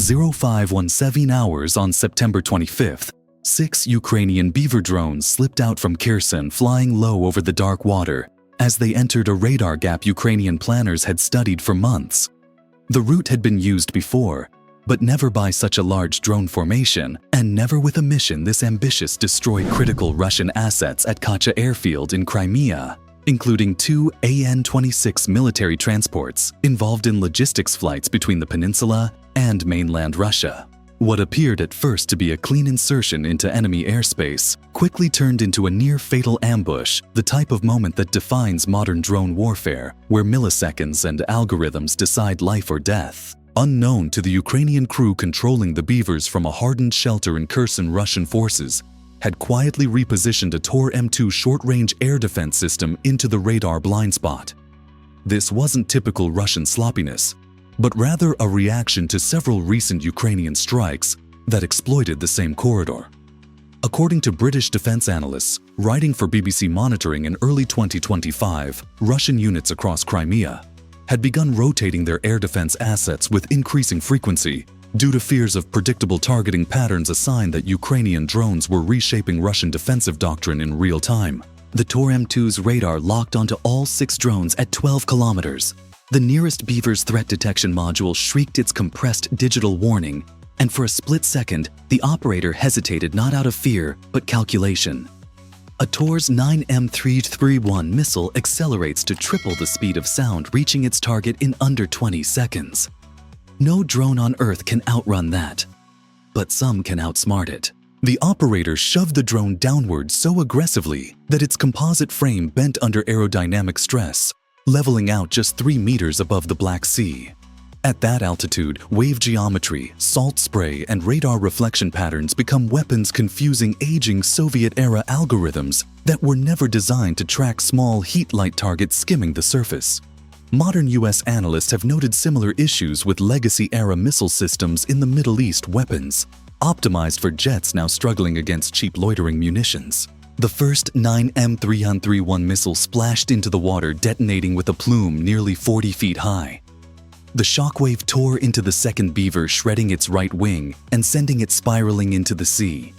0517 hours on September 25th, 6 Ukrainian Beaver drones slipped out from Kherson flying low over the dark water as they entered a radar gap Ukrainian planners had studied for months. The route had been used before, but never by such a large drone formation, and never with a mission this ambitious destroy critical Russian assets at Kacha Airfield in Crimea, including 2 AN-26 military transports involved in logistics flights between the peninsula and mainland Russia. What appeared at first to be a clean insertion into enemy airspace quickly turned into a near-fatal ambush, the type of moment that defines modern drone warfare, where milliseconds and algorithms decide life or death. Unknown to the Ukrainian crew controlling the Beavers from a hardened shelter in Kherson, Russian forces had quietly repositioned a Tor M2 short-range air defense system into the radar blind spot. This wasn't typical Russian sloppiness, but rather a reaction to several recent Ukrainian strikes that exploited the same corridor. According to British defense analysts writing for BBC Monitoring in early 2025, Russian units across Crimea had begun rotating their air defense assets with increasing frequency due to fears of predictable targeting patterns, a sign that Ukrainian drones were reshaping Russian defensive doctrine in real time. The Tor M2's radar locked onto all 6 drones at 12 kilometers. The nearest Beaver's threat detection module shrieked its compressed digital warning, and for a split second, the operator hesitated not out of fear, but calculation. A Tor's 9M331 missile accelerates to triple the speed of sound, reaching its target in under 20 seconds. No drone on Earth can outrun that, but some can outsmart it. The operator shoved the drone downward so aggressively that its composite frame bent under aerodynamic stress, leveling out just 3 meters above the Black Sea. At that altitude, wave geometry, salt spray, and radar reflection patterns become weapons confusing aging Soviet-era algorithms that were never designed to track small heat-light targets skimming the surface. Modern US analysts have noted similar issues with legacy-era missile systems in the Middle East weapons, optimized for jets now struggling against cheap loitering munitions. The first 9M331 missile splashed into the water, detonating with a plume nearly 40 feet high. The shockwave tore into the second Beaver, shredding its right wing and sending it spiraling into the sea.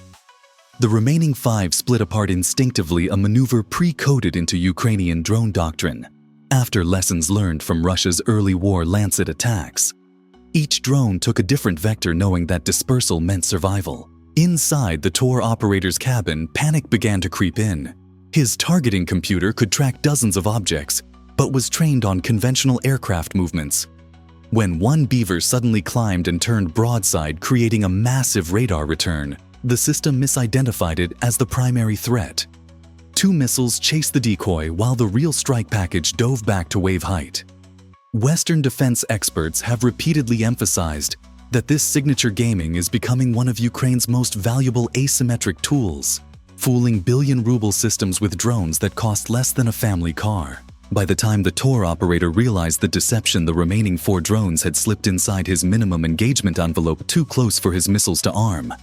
The remaining 5 split apart instinctively, a maneuver pre-coded into Ukrainian drone doctrine, after lessons learned from Russia's early war Lancet attacks. Each drone took a different vector, knowing that dispersal meant survival. Inside the Tor operator's cabin, panic began to creep in. His targeting computer could track dozens of objects, but was trained on conventional aircraft movements. When one Beaver suddenly climbed and turned broadside, creating a massive radar return, the system misidentified it as the primary threat. 2 missiles chased the decoy while the real strike package dove back to wave height. Western defense experts have repeatedly emphasized that this signature gaming is becoming one of Ukraine's most valuable asymmetric tools, fooling billion-ruble systems with drones that cost less than a family car. By the time the Tor operator realized the deception, the remaining 4 drones had slipped inside his minimum engagement envelope, too close for his missiles to arm.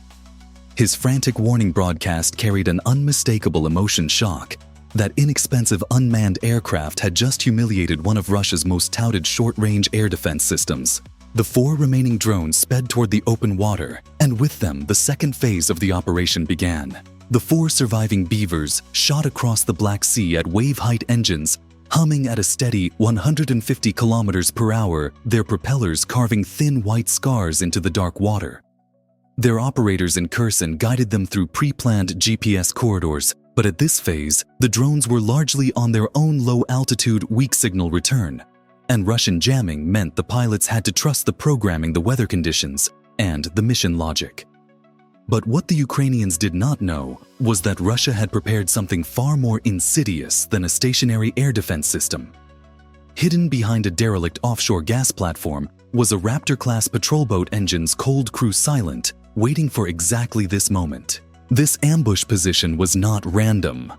His frantic warning broadcast carried an unmistakable emotion shock. That inexpensive unmanned aircraft had just humiliated one of Russia's most touted short-range air defense systems. The 4 remaining drones sped toward the open water, and with them, the second phase of the operation began. The 4 surviving Beavers shot across the Black Sea at wave-height engines, humming at a steady 150 kilometers per hour, their propellers carving thin white scars into the dark water. Their operators in Kherson guided them through pre-planned GPS corridors, but at this phase, the drones were largely on their own low-altitude, weak signal return. And Russian jamming meant the pilots had to trust the programming, the weather conditions, and the mission logic. But what the Ukrainians did not know was that Russia had prepared something far more insidious than a stationary air defense system. Hidden behind a derelict offshore gas platform was a Raptor-class patrol boat, engines cold, crew silent, waiting for exactly this moment. This ambush position was not random.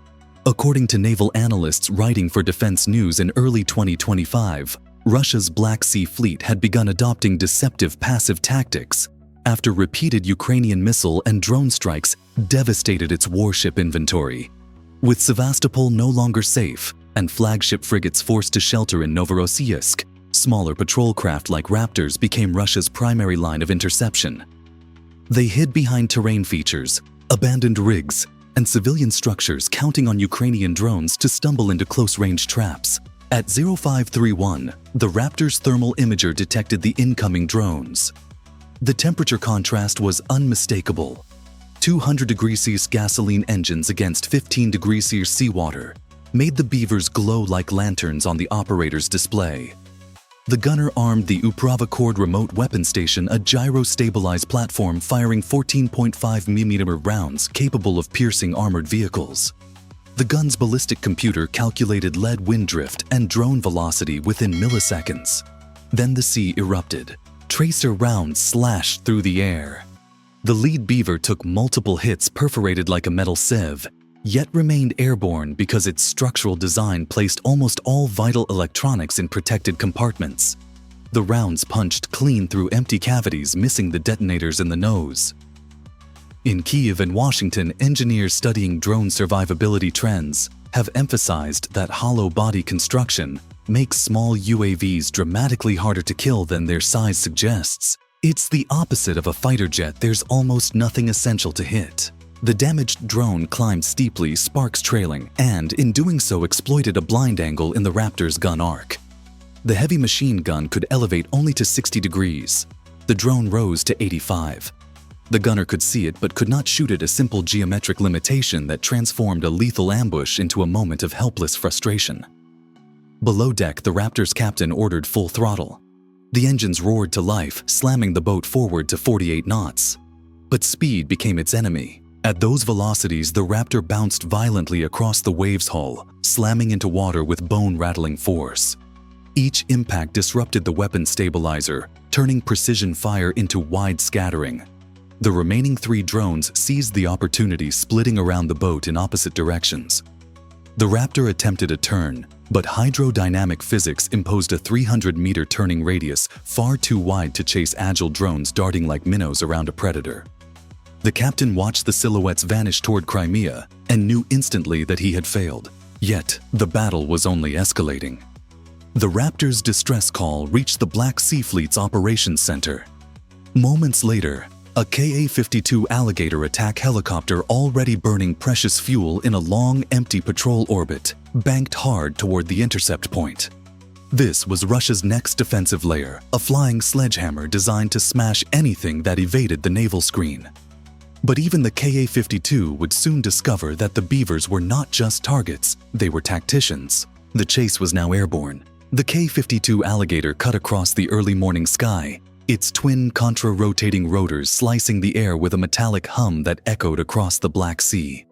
According to naval analysts writing for Defense News in early 2025, Russia's Black Sea Fleet had begun adopting deceptive passive tactics after repeated Ukrainian missile and drone strikes devastated its warship inventory. With Sevastopol no longer safe and flagship frigates forced to shelter in Novorossiysk, Smaller patrol craft like Raptors became Russia's primary line of interception. They hid behind terrain features, abandoned rigs, and civilian structures, counting on Ukrainian drones to stumble into close-range traps. At 0531, the Raptor's thermal imager detected the incoming drones. The temperature contrast was unmistakable. 200 degrees Celsius gasoline engines against 15 degrees Celsius seawater made the Beavers glow like lanterns on the operator's display. The gunner armed the Uprava Cord remote weapon station, a gyro-stabilized platform firing 14.5mm rounds capable of piercing armored vehicles. The gun's ballistic computer calculated lead wind drift and drone velocity within milliseconds. Then the sea erupted. Tracer rounds slashed through the air. The lead Beaver took multiple hits perforated like a metal sieve, yet remained airborne because its structural design placed almost all vital electronics in protected compartments. The rounds punched clean through empty cavities, missing the detonators in the nose. In Kyiv and Washington, engineers studying drone survivability trends have emphasized that hollow body construction makes small UAVs dramatically harder to kill than their size suggests. It's the opposite of a fighter jet. There's almost nothing essential to hit. The damaged drone climbed steeply, sparks trailing, and in doing so exploited a blind angle in the Raptor's gun arc. The heavy machine gun could elevate only to 60 degrees. The drone rose to 85. The gunner could see it but could not shoot it, a simple geometric limitation that transformed a lethal ambush into a moment of helpless frustration. Below deck, the Raptor's captain ordered full throttle. The engines roared to life, slamming the boat forward to 48 knots. But speed became its enemy. At those velocities, the Raptor bounced violently across the wave's hull, slamming into water with bone-rattling force. Each impact disrupted the weapon stabilizer, turning precision fire into wide scattering. The remaining 3 drones seized the opportunity, splitting around the boat in opposite directions. The Raptor attempted a turn, but hydrodynamic physics imposed a 300-meter turning radius far too wide to chase agile drones darting like minnows around a predator. The captain watched the silhouettes vanish toward Crimea and knew instantly that he had failed. Yet, the battle was only escalating. The Raptor's distress call reached the Black Sea Fleet's operations center. Moments later, a Ka-52 Alligator attack helicopter, already burning precious fuel in a long, empty patrol orbit, banked hard toward the intercept point. This was Russia's next defensive layer, a flying sledgehammer designed to smash anything that evaded the naval screen. But even the Ka-52 would soon discover that the Beavers were not just targets, they were tacticians. The chase was now airborne. The Ka-52 Alligator cut across the early morning sky, its twin contra-rotating rotors slicing the air with a metallic hum that echoed across the Black Sea.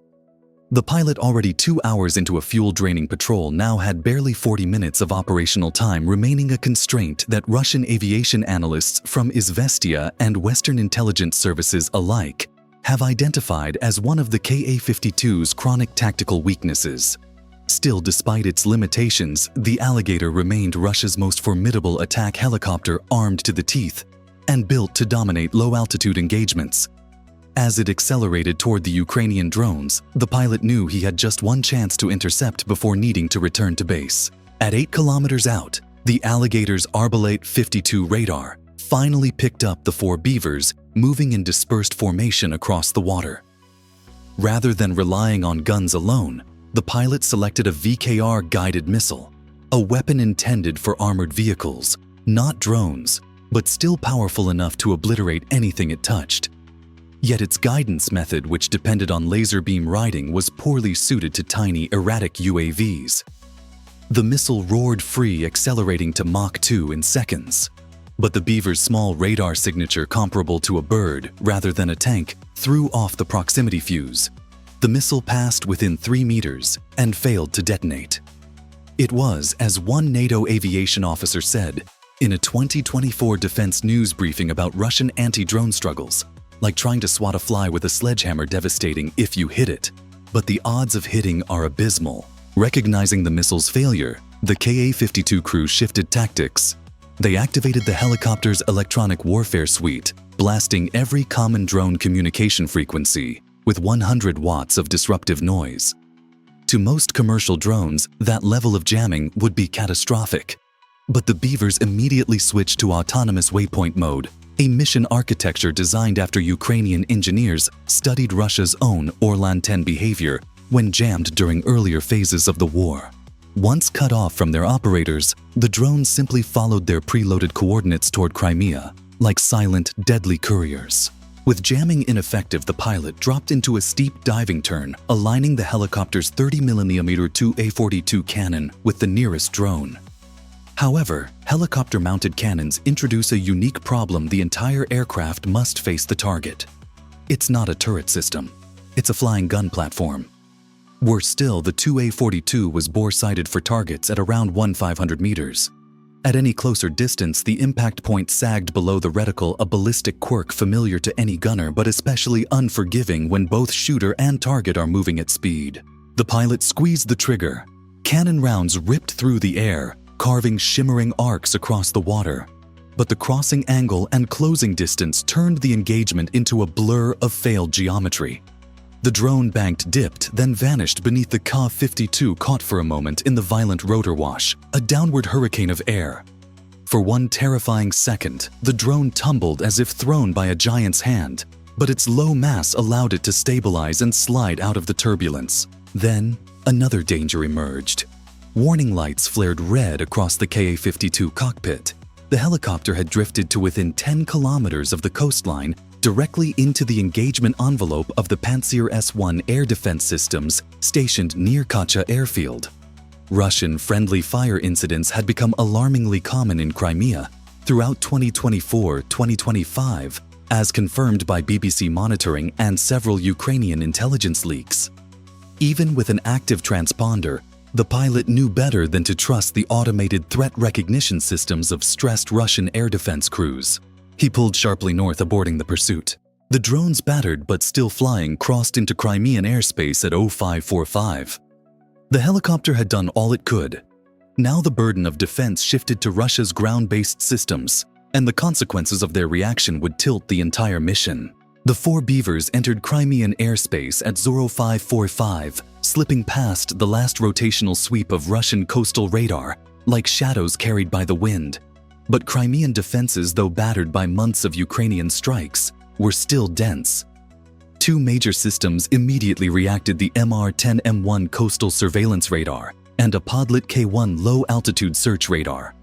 The pilot, already 2 hours into a fuel-draining patrol, now had barely 40 minutes of operational time remaining, a constraint that Russian aviation analysts from Izvestia and Western intelligence services alike have identified as one of the Ka-52's chronic tactical weaknesses. Still, despite its limitations, the Alligator remained Russia's most formidable attack helicopter, armed to the teeth and built to dominate low-altitude engagements. As it accelerated toward the Ukrainian drones, the pilot knew he had just one chance to intercept before needing to return to base. At 8 kilometers out, the Alligator's Arbalete 52 radar finally picked up the 4 Beavers moving in dispersed formation across the water. Rather than relying on guns alone, the pilot selected a VKR guided missile, a weapon intended for armored vehicles, not drones, but still powerful enough to obliterate anything it touched. Yet its guidance method, which depended on laser beam riding, was poorly suited to tiny, erratic UAVs. The missile roared free, accelerating to Mach 2 in seconds. But the Beaver's small radar signature, comparable to a bird rather than a tank, threw off the proximity fuse. The missile passed within 3 meters and failed to detonate. It was, as one NATO aviation officer said in a 2024 defense news briefing about Russian anti-drone struggles, like trying to swat a fly with a sledgehammer, devastating if you hit it, but the odds of hitting are abysmal. Recognizing the missile's failure, the Ka-52 crew shifted tactics. They activated the helicopter's electronic warfare suite, blasting every common drone communication frequency with 100 watts of disruptive noise. To most commercial drones, that level of jamming would be catastrophic. But the Beavers immediately switched to autonomous waypoint mode, a mission architecture designed after Ukrainian engineers studied Russia's own Orlan-10 behavior when jammed during earlier phases of the war. Once cut off from their operators, the drones simply followed their preloaded coordinates toward Crimea, like silent, deadly couriers. With jamming ineffective, the pilot dropped into a steep diving turn, aligning the helicopter's 30mm Tu-A42 cannon with the nearest drone. However, helicopter-mounted cannons introduce a unique problem: the entire aircraft must face the target. It's not a turret system. It's a flying gun platform. Worse still, the Tu-A42 was bore-sighted for targets at around 1,500 meters. At any closer distance, the impact point sagged below the reticle, a ballistic quirk familiar to any gunner but especially unforgiving when both shooter and target are moving at speed. The pilot squeezed the trigger. Cannon rounds ripped through the air, carving shimmering arcs across the water. But the crossing angle and closing distance turned the engagement into a blur of failed geometry. The drone banked dipped, then vanished beneath the Ka-52, caught for a moment in the violent rotor wash, a downward hurricane of air. For one terrifying second, the drone tumbled as if thrown by a giant's hand, but its low mass allowed it to stabilize and slide out of the turbulence. Then, another danger emerged. Warning lights flared red across the Ka-52 cockpit. The helicopter had drifted to within 10 kilometers of the coastline, directly into the engagement envelope of the Pantsir S-1 air defense systems stationed near Kacha airfield. Russian friendly fire incidents had become alarmingly common in Crimea throughout 2024-2025, as confirmed by BBC monitoring and several Ukrainian intelligence leaks. Even with an active transponder, the pilot knew better than to trust the automated threat recognition systems of stressed Russian air defense crews. He pulled sharply north, aborting the pursuit. The drones, battered but still flying, crossed into Crimean airspace at 0545. The helicopter had done all it could. Now the burden of defense shifted to Russia's ground-based systems, and the consequences of their reaction would tilt the entire mission. The four Beavers entered Crimean airspace at 0545, slipping past the last rotational sweep of Russian coastal radar, like shadows carried by the wind. But Crimean defenses, though battered by months of Ukrainian strikes, were still dense. Two major systems immediately reacted: the MR-10M1 coastal surveillance radar and a Podlet K1 low-altitude search radar.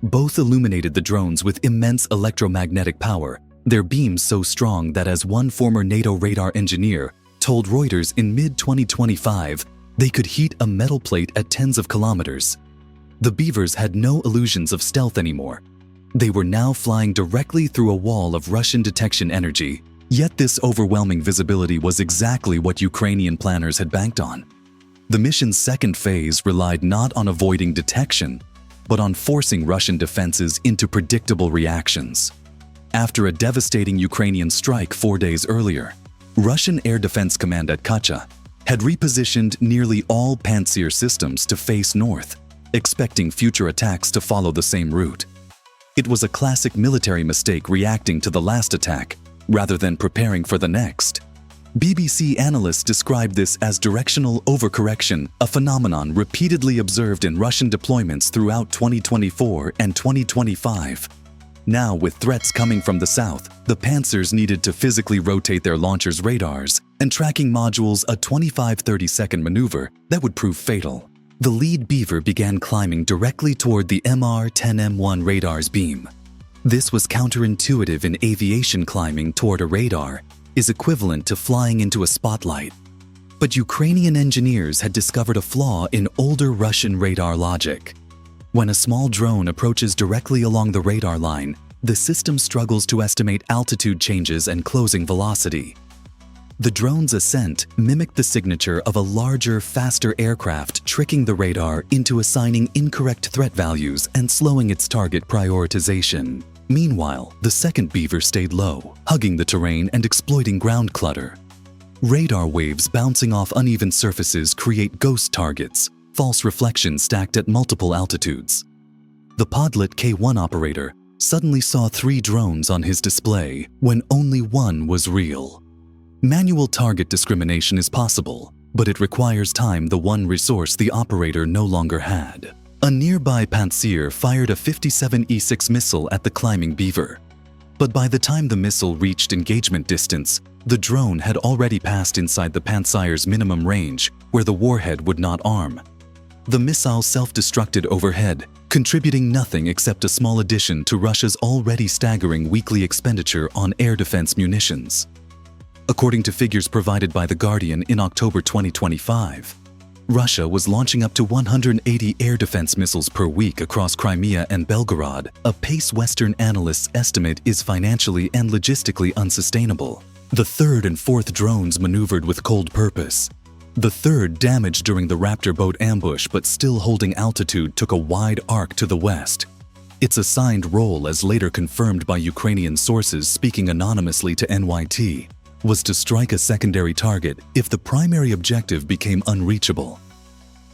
Both illuminated the drones with immense electromagnetic power, their beams so strong that, as one former NATO radar engineer told Reuters in mid-2025, they could heat a metal plate at tens of kilometers. The Beavers had no illusions of stealth anymore. They were now flying directly through a wall of Russian detection energy. Yet this overwhelming visibility was exactly what Ukrainian planners had banked on. The mission's second phase relied not on avoiding detection, but on forcing Russian defenses into predictable reactions. After a devastating Ukrainian strike 4 days earlier, Russian Air Defense Command at Kacha had repositioned nearly all Pantsir systems to face north, expecting future attacks to follow the same route. It was a classic military mistake, reacting to the last attack rather than preparing for the next. BBC analysts described this as directional overcorrection, a phenomenon repeatedly observed in Russian deployments throughout 2024 and 2025. Now, with threats coming from the south, the Pantsers needed to physically rotate their launchers' radars and tracking modules, a 25-30-second maneuver that would prove fatal. The lead Beaver began climbing directly toward the MR-10M1 radar's beam. This was counterintuitive. In aviation, climbing toward a radar is equivalent to flying into a spotlight. But Ukrainian engineers had discovered a flaw in older Russian radar logic. When a small drone approaches directly along the radar line, the system struggles to estimate altitude changes and closing velocity. The drone's ascent mimicked the signature of a larger, faster aircraft, tricking the radar into assigning incorrect threat values and slowing its target prioritization. Meanwhile, the second Beaver stayed low, hugging the terrain and exploiting ground clutter. Radar waves bouncing off uneven surfaces create ghost targets, false reflections stacked at multiple altitudes. The Podlet K1 operator suddenly saw 3 drones on his display when only one was real. Manual target discrimination is possible, but it requires time, the one resource the operator no longer had. A nearby Pantsir fired a 57E6 missile at the Crimean Beaver. But by the time the missile reached engagement distance, the drone had already passed inside the Pantsir's minimum range, where the warhead would not arm. The missile self-destructed overhead, contributing nothing except a small addition to Russia's already staggering weekly expenditure on air defense munitions. According to figures provided by The Guardian in October 2025, Russia was launching up to 180 air defense missiles per week across Crimea and Belgorod, a pace Western analysts estimate is financially and logistically unsustainable. The third and fourth drones maneuvered with cold purpose. The third, damaged during the Raptor boat ambush but still holding altitude, took a wide arc to the west. Its assigned role, as later confirmed by Ukrainian sources speaking anonymously to NYT, was to strike a secondary target if the primary objective became unreachable.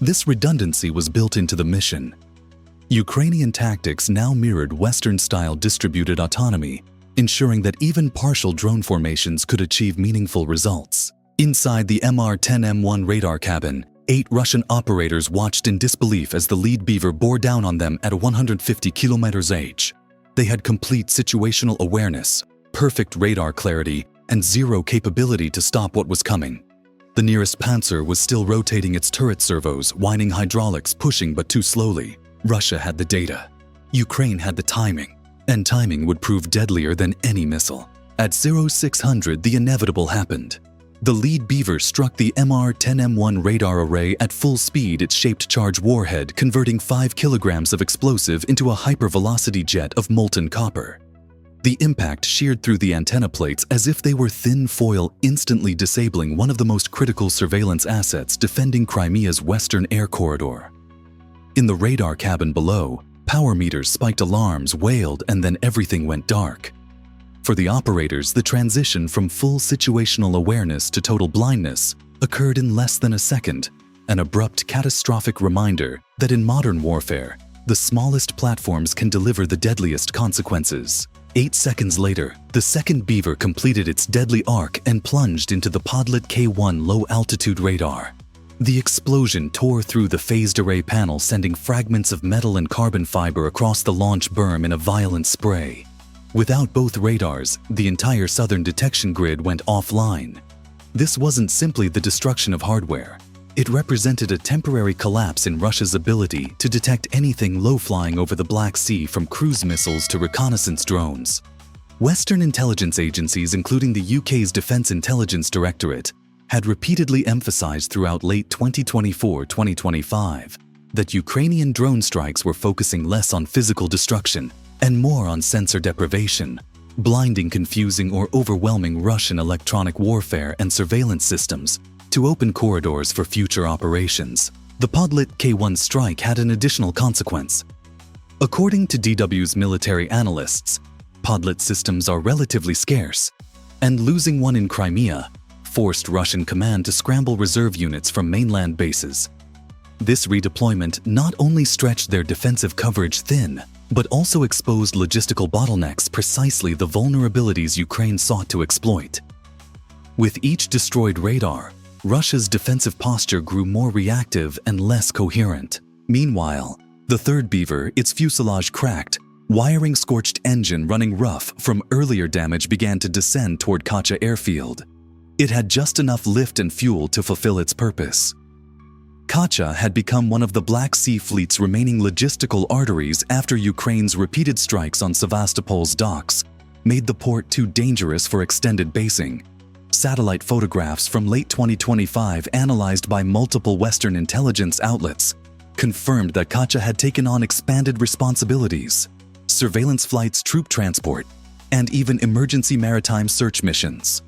This redundancy was built into the mission. Ukrainian tactics now mirrored Western-style distributed autonomy, ensuring that even partial drone formations could achieve meaningful results. Inside the MR-10M1 radar cabin, 8 Russian operators watched in disbelief as the lead Beaver bore down on them at 150 km/h. They had complete situational awareness, perfect radar clarity, and zero capability to stop what was coming. The nearest Pantsir was still rotating its turret servos, whining hydraulics pushing but too slowly. Russia had the data. Ukraine had the timing, and timing would prove deadlier than any missile. At 0600, the inevitable happened. The lead Beaver struck the MR-10M1 radar array at full speed, its shaped charge warhead converting 5 kilograms of explosive into a hypervelocity jet of molten copper. The impact sheared through the antenna plates as if they were thin foil, instantly disabling one of the most critical surveillance assets defending Crimea's western air corridor. In the radar cabin below, power meters spiked alarms, wailed, and then everything went dark. For the operators, the transition from full situational awareness to total blindness occurred in less than a second, an abrupt, catastrophic reminder that in modern warfare, the smallest platforms can deliver the deadliest consequences. 8 seconds later, the second Beaver completed its deadly arc and plunged into the Podlet K1 low-altitude radar. The explosion tore through the phased array panel, sending fragments of metal and carbon fiber across the launch berm in a violent spray. Without both radars, the entire southern detection grid went offline. This wasn't simply the destruction of hardware. It represented a temporary collapse in Russia's ability to detect anything low-flying over the Black Sea, from cruise missiles to reconnaissance drones. Western intelligence agencies, including the UK's Defence Intelligence Directorate, had repeatedly emphasized throughout late 2024-2025 that Ukrainian drone strikes were focusing less on physical destruction and more on sensor deprivation, blinding, confusing, or overwhelming Russian electronic warfare and surveillance systems to open corridors for future operations. The Podlet K1 strike had an additional consequence. According to DW's military analysts, Podlet systems are relatively scarce, and losing one in Crimea forced Russian command to scramble reserve units from mainland bases. This redeployment not only stretched their defensive coverage thin, but also exposed logistical bottlenecks, precisely the vulnerabilities Ukraine sought to exploit. With each destroyed radar, Russia's defensive posture grew more reactive and less coherent. Meanwhile, the third Beaver, its fuselage cracked, wiring scorched engine running rough from earlier damage, began to descend toward Kacha airfield. It had just enough lift and fuel to fulfill its purpose. Kacha had become one of the Black Sea Fleet's remaining logistical arteries after Ukraine's repeated strikes on Sevastopol's docks made the port too dangerous for extended basing. Satellite photographs from late 2025, analyzed by multiple Western intelligence outlets, confirmed that Kacha had taken on expanded responsibilities: surveillance flights, troop transport, and even emergency maritime search missions.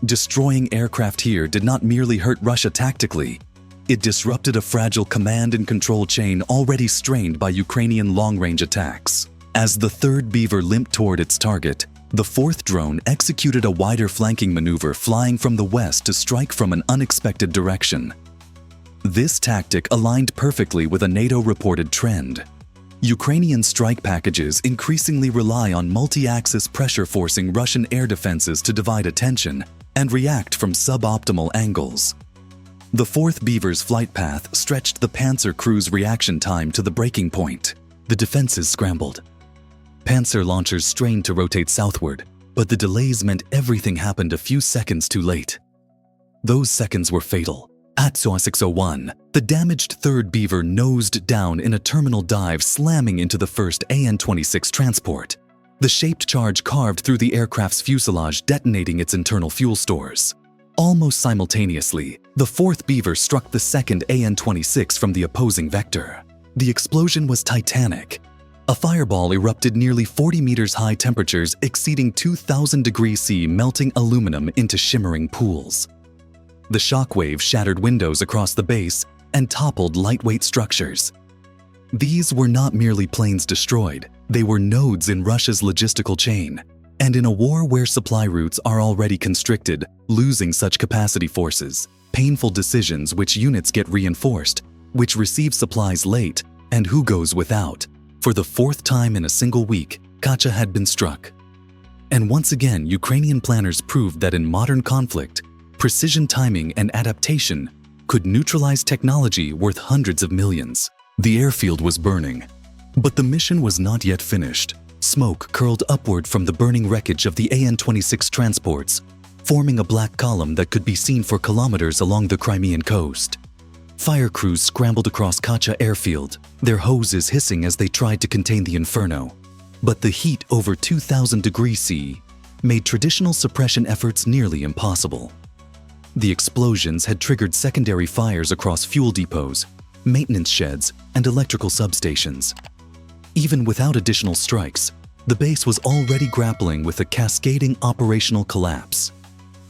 Destroying aircraft here did not merely hurt Russia tactically, it disrupted a fragile command and control chain already strained by Ukrainian long-range attacks. As the third Beaver limped toward its target, the fourth drone executed a wider flanking maneuver, flying from the west to strike from an unexpected direction. This tactic aligned perfectly with a NATO-reported trend. Ukrainian strike packages increasingly rely on multi-axis pressure, forcing Russian air defenses to divide attention and react from suboptimal angles. The fourth Beaver's flight path stretched the Pantsir crew's reaction time to the breaking point. The defenses scrambled. Pantsir launchers strained to rotate southward, but the delays meant everything happened a few seconds too late. Those seconds were fatal. At 601, the damaged third Beaver nosed down in a terminal dive, slamming into the first AN-26 transport. The shaped charge carved through the aircraft's fuselage, detonating its internal fuel stores. Almost simultaneously, the fourth Beaver struck the second AN-26 from the opposing vector. The explosion was titanic. A fireball erupted nearly 40 meters high, temperatures exceeding 2,000 degrees C, melting aluminum into shimmering pools. The shockwave shattered windows across the base and toppled lightweight structures. These were not merely planes destroyed, they were nodes in Russia's logistical chain. And in a war where supply routes are already constricted, losing such capacity forces painful decisions: which units get reinforced, which receive supplies late, and who goes without. For the fourth time in a single week, Kacha had been struck. And once again, Ukrainian planners proved that in modern conflict, precision timing and adaptation could neutralize technology worth hundreds of millions. The airfield was burning, but the mission was not yet finished. Smoke curled upward from the burning wreckage of the AN-26 transports, forming a black column that could be seen for kilometers along the Crimean coast. Fire crews scrambled across Kacha airfield, their hoses hissing as they tried to contain the inferno. But the heat over 2,000 degrees C made traditional suppression efforts nearly impossible. The explosions had triggered secondary fires across fuel depots, maintenance sheds, and electrical substations. Even without additional strikes, the base was already grappling with a cascading operational collapse.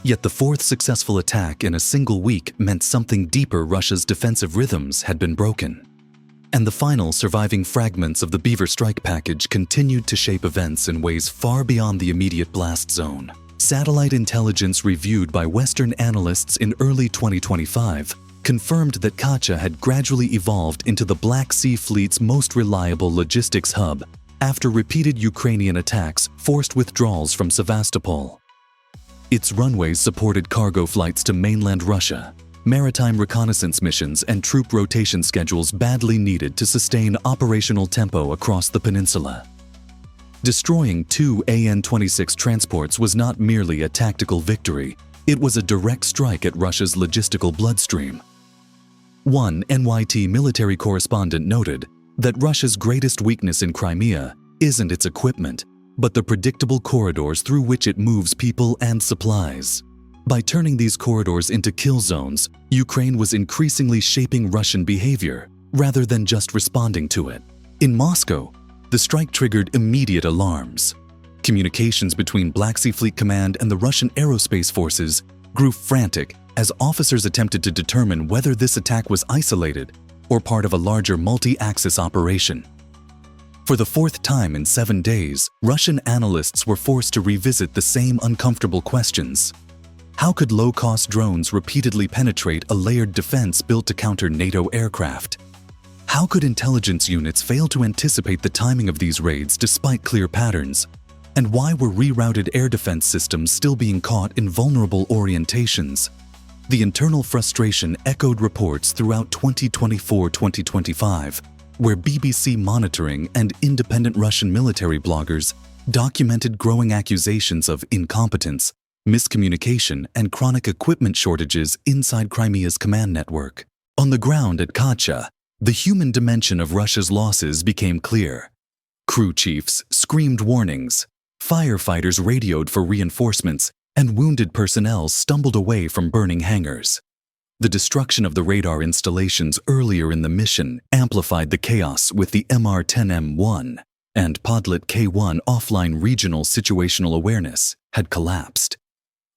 Yet the fourth successful attack in a single week meant something deeper: Russia's defensive rhythms had been broken. And the final surviving fragments of the Beaver strike package continued to shape events in ways far beyond the immediate blast zone. Satellite intelligence reviewed by Western analysts in early 2025 confirmed that Kacha had gradually evolved into the Black Sea Fleet's most reliable logistics hub after repeated Ukrainian attacks forced withdrawals from Sevastopol. Its runways supported cargo flights to mainland Russia, maritime reconnaissance missions, and troop rotation schedules badly needed to sustain operational tempo across the peninsula. Destroying 2 AN-26 transports was not merely a tactical victory, it was a direct strike at Russia's logistical bloodstream. One NYT military correspondent noted that Russia's greatest weakness in Crimea isn't its equipment, but the predictable corridors through which it moves people and supplies. By turning these corridors into kill zones, Ukraine was increasingly shaping Russian behavior rather than just responding to it. In Moscow, the strike triggered immediate alarms. Communications between Black Sea Fleet Command and the Russian aerospace forces grew frantic as officers attempted to determine whether this attack was isolated or part of a larger multi-axis operation. For the fourth time in 7 days, Russian analysts were forced to revisit the same uncomfortable questions. How could low-cost drones repeatedly penetrate a layered defense built to counter NATO aircraft? How could intelligence units fail to anticipate the timing of these raids despite clear patterns? And why were rerouted air defense systems still being caught in vulnerable orientations? The internal frustration echoed reports throughout 2024-2025, where BBC monitoring and independent Russian military bloggers documented growing accusations of incompetence, miscommunication, and chronic equipment shortages inside Crimea's command network. On the ground at Kacha, the human dimension of Russia's losses became clear. Crew chiefs screamed warnings, firefighters radioed for reinforcements, and wounded personnel stumbled away from burning hangars. The destruction of the radar installations earlier in the mission amplified the chaos, with the MR-10M1 and Podlet K1 offline regional situational awareness had collapsed.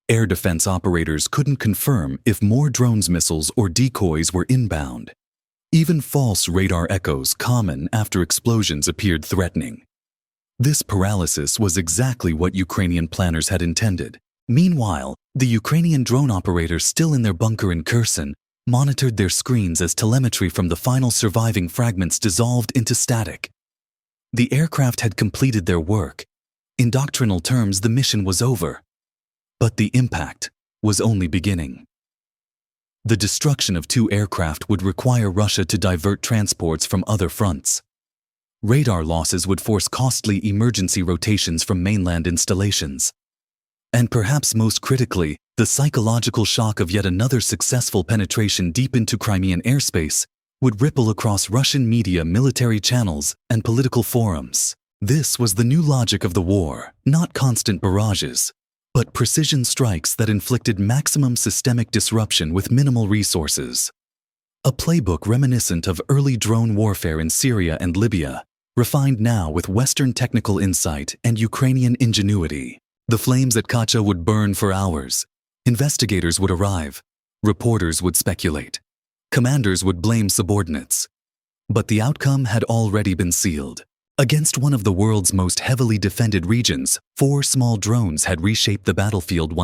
Air defense operators couldn't confirm if more drones, missiles, or decoys were inbound. Even false radar echoes common after explosions appeared threatening. This paralysis was exactly what Ukrainian planners had intended. Meanwhile, the Ukrainian drone operators still in their bunker in Kherson monitored their screens as telemetry from the final surviving fragments dissolved into static. The aircraft had completed their work. In doctrinal terms, the mission was over. But the impact was only beginning. The destruction of 2 aircraft would require Russia to divert transports from other fronts. Radar losses would force costly emergency rotations from mainland installations. And perhaps most critically, the psychological shock of yet another successful penetration deep into Crimean airspace would ripple across Russian media, military channels, and political forums. This was the new logic of the war, not constant barrages, but precision strikes that inflicted maximum systemic disruption with minimal resources. A playbook reminiscent of early drone warfare in Syria and Libya, refined now with Western technical insight and Ukrainian ingenuity. The flames at Kacha would burn for hours. Investigators would arrive. Reporters would speculate. Commanders would blame subordinates. But the outcome had already been sealed. Against one of the world's most heavily defended regions, 4 small drones had reshaped the battlefield once